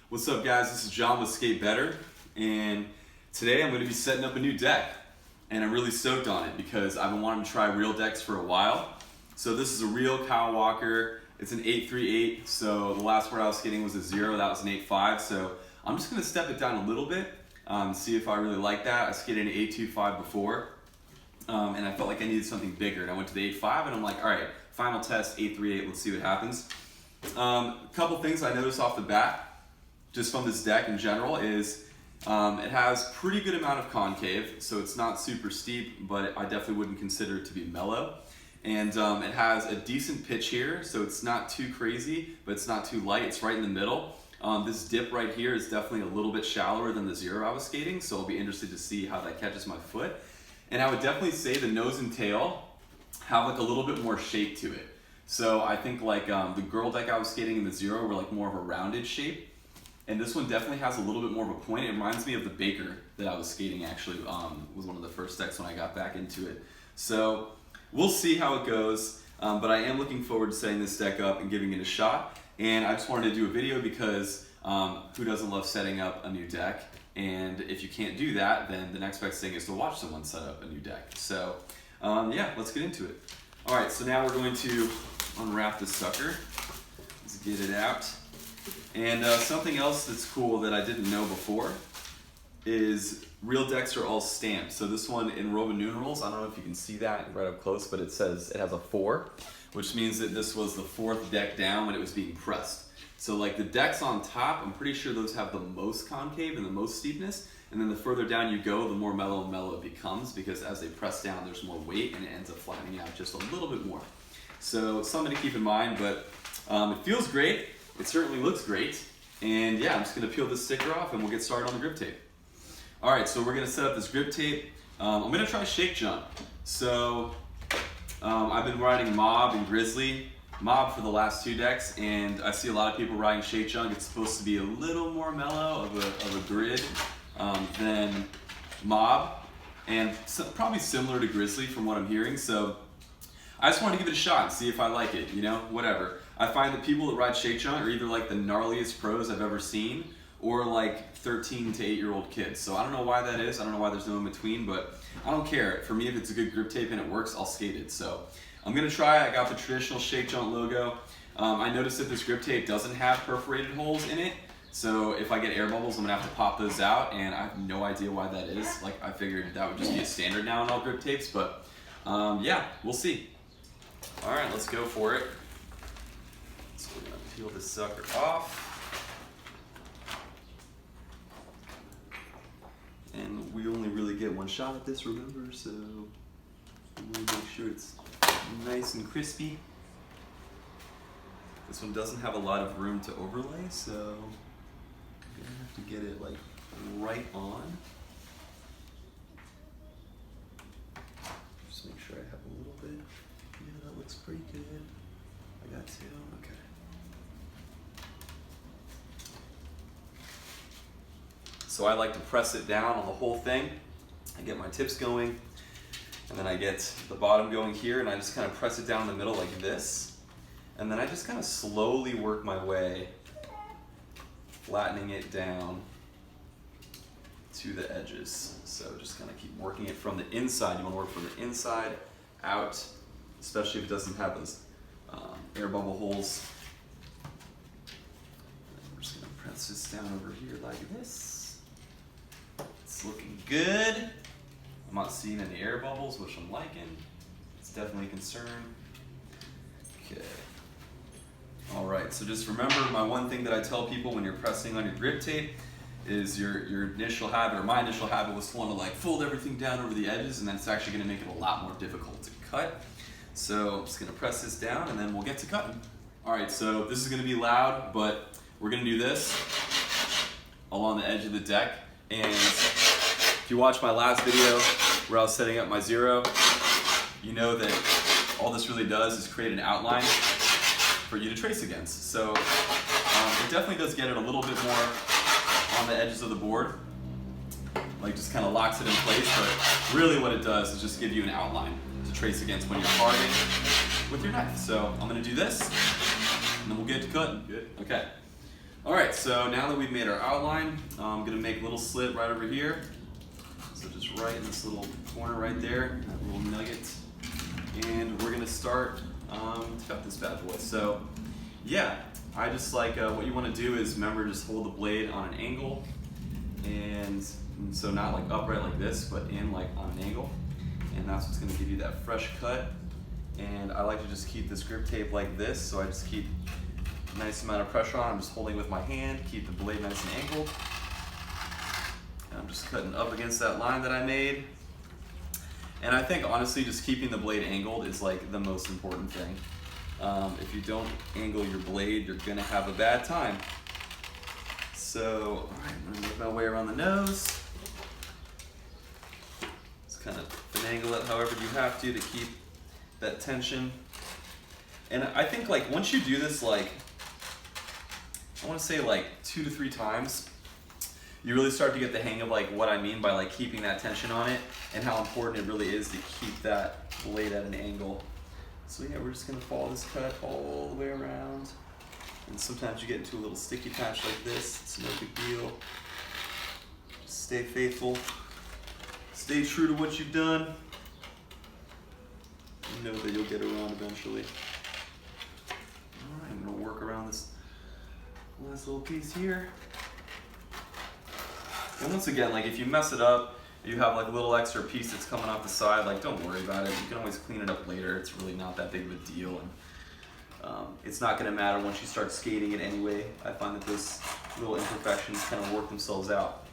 What's up, guys? This is John with Skate Better, and today I'm going to be setting up a new deck, and I'm really stoked on it because I've been wanting to try real decks for a while. So this is a real Kyle Walker. It's an 838, so the last word I was skating was a 0, that was an 8.5, so I'm just going to step it down a little bit, see if I really like that. I skated an 8.25 before, and I felt like I needed something bigger, and I went to the 8.5, and I'm like, alright, final test, 8.38, let's see what happens. A couple things I noticed off the bat, just from this deck in general, is it has pretty good amount of concave, so it's not super steep, but I definitely wouldn't consider it to be mellow. And it has a decent pitch here, so it's not too crazy, but it's not too light, it's right in the middle. This dip right here is definitely a little bit shallower than the 0 I was skating, so I'll be interested to see how that catches my foot. And I would definitely say the nose and tail have like a little bit more shape to it. So I think like the girl deck I was skating in the 0 were like more of a rounded shape. And this one definitely has a little bit more of a point. It reminds me of the Baker that I was skating actually, was one of the first decks when I got back into it. So we'll see how it goes, but I am looking forward to setting this deck up and giving it a shot. And I just wanted to do a video because who doesn't love setting up a new deck? And if you can't do that, then the next best thing is to watch someone set up a new deck. So yeah, let's get into it. All right, so now we're going to unwrap this sucker. Let's get it out. And something else that's cool that I didn't know before is real decks are all stamped. So this one in Roman numerals, I don't know if you can see that right up close, but it says it has a 4, which means that this was the 4th deck down when it was being pressed. So like the decks on top, I'm pretty sure those have the most concave and the most steepness, and then the further down you go, the more mellow and mellow it becomes, because as they press down, there's more weight and it ends up flattening out just a little bit more. So something to keep in mind, but it feels great. It certainly looks great, and yeah, I'm just going to peel this sticker off and we'll get started on the grip tape. Alright, so we're going to set up this grip tape. I'm going to try shake jump. So I've been riding Mob and Grizzly. Mob for the last 2 decks, and I see a lot of people riding shake jump. It's supposed to be a little more mellow of a grid than Mob, and so, probably similar to Grizzly from what I'm hearing. So I just want to give it a shot and see if I like it, you know, whatever. I find that people that ride shake jump are either like the gnarliest pros I've ever seen, or like 13 to 8-year-old kids. So I don't know why that is. I don't know why there's no in between, but I don't care. For me, if it's a good grip tape and it works, I'll skate it. So I'm gonna try. I got the traditional shake jump logo. I noticed that this grip tape doesn't have perforated holes in it. So if I get air bubbles, I'm gonna have to pop those out, and I have no idea why that is. Like, I figured that would just be a standard now in all grip tapes, but yeah, we'll see. All right, let's go for it. So we're gonna peel this sucker off. And we only really get one shot at this, remember, so we'll make sure it's nice and crispy. This one doesn't have a lot of room to overlay, so I'm gonna have to get it like right on. Just make sure I have a little bit. Yeah, that looks pretty good. I got 2, okay. So I like to press it down on the whole thing. I get my tips going, and then I get the bottom going here, and I just kind of press it down in the middle like this. And then I just kind of slowly work my way, flattening it down to the edges. So just kind of keep working it from the inside. You want to work from the inside out, especially if it doesn't have those air bubble holes. And we're just going to press this down over here like this. It's looking good. I'm not seeing any air bubbles, which I'm liking. It's definitely a concern. Okay. All right, so just remember, my one thing that I tell people when you're pressing on your grip tape is your initial habit, or my initial habit, was to want to like fold everything down over the edges, and then it's actually going to make it a lot more difficult to cut. So I'm just going to press this down, and then we'll get to cutting. All right, so this is going to be loud, but we're going to do this along the edge of the deck. And if you watched my last video where I was setting up my 0, you know that all this really does is create an outline for you to trace against. So it definitely does get it a little bit more on the edges of the board, like just kind of locks it in place, but really what it does is just give you an outline to trace against when you're carving with your knife. So I'm gonna do this, and then we'll get to cutting. Good. Okay. All right, so now that we've made our outline, I'm gonna make a little slit right over here. So just right in this little corner right there, that little nugget. And we're gonna start to cut this bad boy. So yeah, I just like, what you wanna do is remember, just hold the blade on an angle. And so not like upright like this, but in like on an angle. And that's what's gonna give you that fresh cut. And I like to just keep this grip tape like this, so I just keep a nice amount of pressure on. I'm just holding with my hand, keep the blade nice and angled. And I'm just cutting up against that line that I made. And I think honestly, just keeping the blade angled is like the most important thing. If you don't angle your blade, you're gonna have a bad time. So, all right, I'm gonna make my way around the nose. Just kind of finagle it however you have to keep that tension. And I think like once you do this, like, I wanna say like 2 to 3 times, you really start to get the hang of like what I mean by like keeping that tension on it and how important it really is to keep that blade at an angle. So yeah, we're just gonna follow this cut all the way around. And sometimes you get into a little sticky patch like this. It's no big deal. Just stay faithful. Stay true to what you've done. You know that you'll get around eventually. All right, I'm gonna work around this last little piece here. And once again, like if you mess it up, you have like a little extra piece that's coming off the side, like don't worry about it. You can always clean it up later. It's really not that big of a deal. And it's not gonna matter once you start skating it anyway. I find that those little imperfections kind of work themselves out.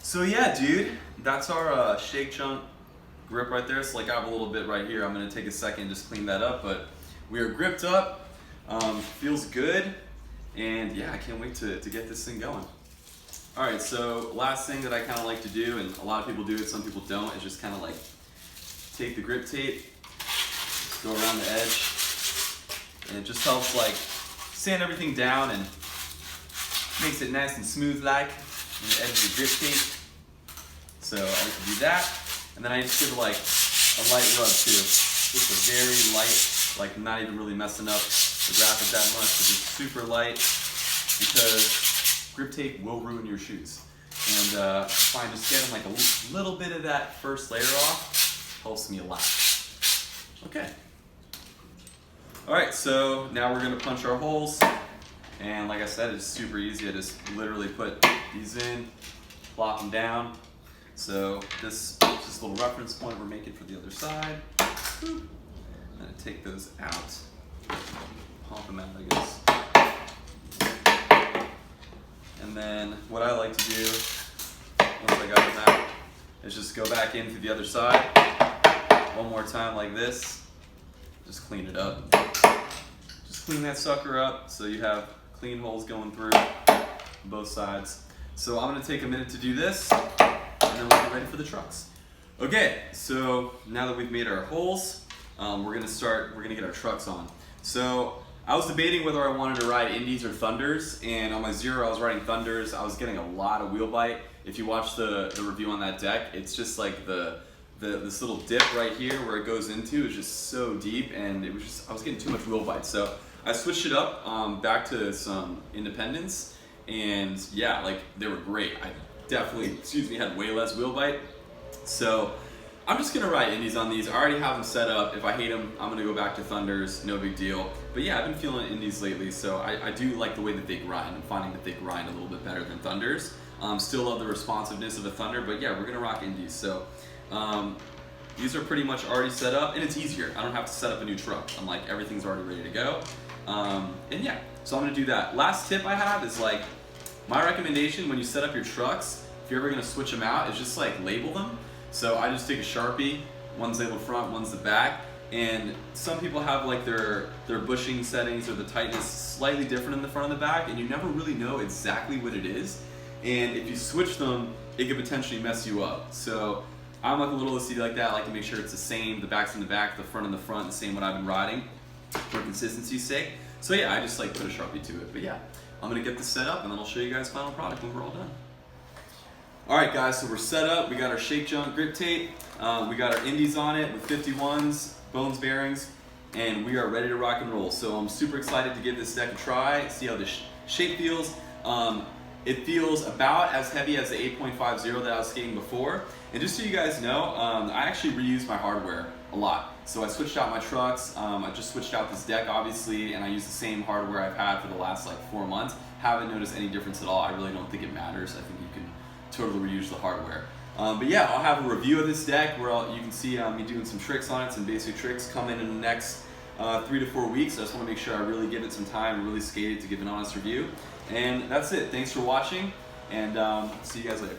So yeah, dude, that's our shake chunk grip right there. So like I have a little bit right here. I'm gonna take a second and just clean that up, but we are gripped up. Feels good. And yeah, I can't wait to get this thing going. All right, so last thing that I kind of like to do, and a lot of people do it, some people don't, is just kind of like take the grip tape, go around the edge, and it just helps like sand everything down and makes it nice and smooth like on the edge of the grip tape. So I like to do that, and then I just give it like a light rub too. Just a very light, like not even really messing up the graphic that much, but just super light, because grip tape will ruin your shoes. And I find just getting like a little bit of that first layer off helps me a lot. Okay. All right, so now we're gonna punch our holes. And like I said, it's super easy. I just literally put these in, plop them down. So this is just a little reference point we're making for the other side. I'm gonna take those out, pop them out, I guess. And then what I like to do, once I got them out, is just go back in through the other side, one more time like this, just clean it up. Just clean that sucker up so you have clean holes going through both sides. So I'm gonna take a minute to do this, and then we'll get ready for the trucks. Okay, so now that we've made our holes, we're gonna get our trucks on. So I was debating whether I wanted to ride Indies or Thunders, and on my Zero I was riding Thunders. I was getting a lot of wheel bite. If you watch the review on that deck, it's just like this little dip right here where it goes into is just so deep, and it was just, I was getting too much wheel bite. So I switched it up back to some Independents, and yeah, like they were great. I definitely, had way less wheel bite. So I'm just gonna ride Indies on these. I already have them set up. If I hate them, I'm gonna go back to Thunders, no big deal. But yeah, I've been feeling Indies lately, so I do like the way that they grind. I'm finding that they grind a little bit better than Thunders. Still love the responsiveness of a Thunder, but yeah, we're gonna rock Indies. So these are pretty much already set up, and it's easier. I don't have to set up a new truck. I'm like, everything's already ready to go. And yeah, so I'm gonna do that. Last tip I have is like, my recommendation when you set up your trucks, if you're ever gonna switch them out, is just like label them. So I just take a Sharpie, one's labeled front, one's the back, and some people have like their bushing settings or the tightness slightly different in the front and the back, and you never really know exactly what it is. And if you switch them, it could potentially mess you up. So I'm like a little OCD like that. I like to make sure it's the same, the back's in the back, the front in the front, the same what I've been riding for consistency's sake. So yeah, I just like put a Sharpie to it. But yeah, I'm gonna get this set up and then I'll show you guys final product when we're all done. All right guys, so we're set up. We got our Shake Junk grip tape. We got our Indies on it with 51s, bones bearings. and we are ready to rock and roll. So I'm super excited to give this deck a try, see how the shape feels. It feels about as heavy as the 8.50 that I was skating before. And just so you guys know, I actually reuse my hardware a lot. So I switched out my trucks, I just switched out this deck obviously, and I use the same hardware I've had for the last like 4 months. Haven't noticed any difference at all. I really don't think it matters. I think you can totally reuse the hardware. But yeah, I'll have a review of this deck where you can see me doing some tricks on it, some basic tricks coming in the next 3 to 4 weeks. I just want to make sure I really give it some time and really skate it to give an honest review. And that's it. Thanks for watching, and see you guys later.